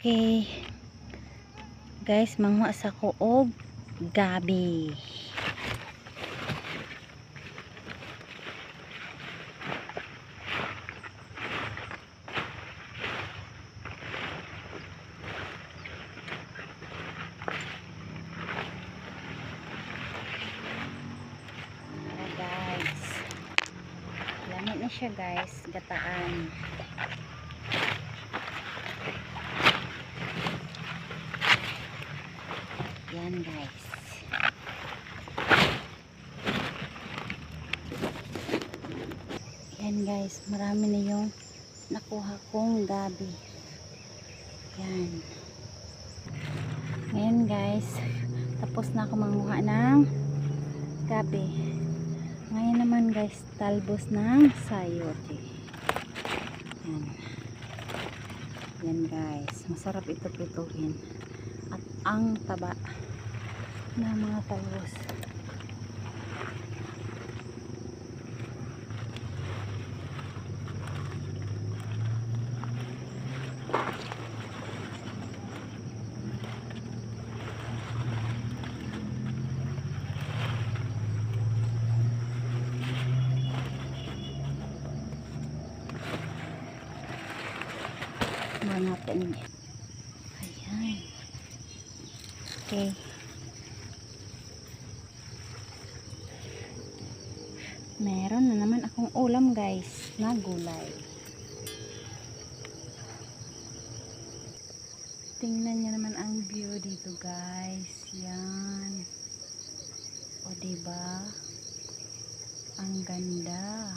Okay, guys, manghwa sa ko og gabi. Guys, lamit na siya guys, gataan. Yan guys. Yan guys, marami na yung nakuha kong gabi. Yan. Ngayon guys, tapos na ako manguha ng gabi. Ngayon naman guys, talbos ng sayote. Yan. Yan guys, masarap ito prituhin. At ang taba ng mga talbos. Natin. Ayan. Okay. Meron na naman akong ulam guys na gulay. Tingnan niyo naman ang view dito guys. Yan. O diba? Ang ganda.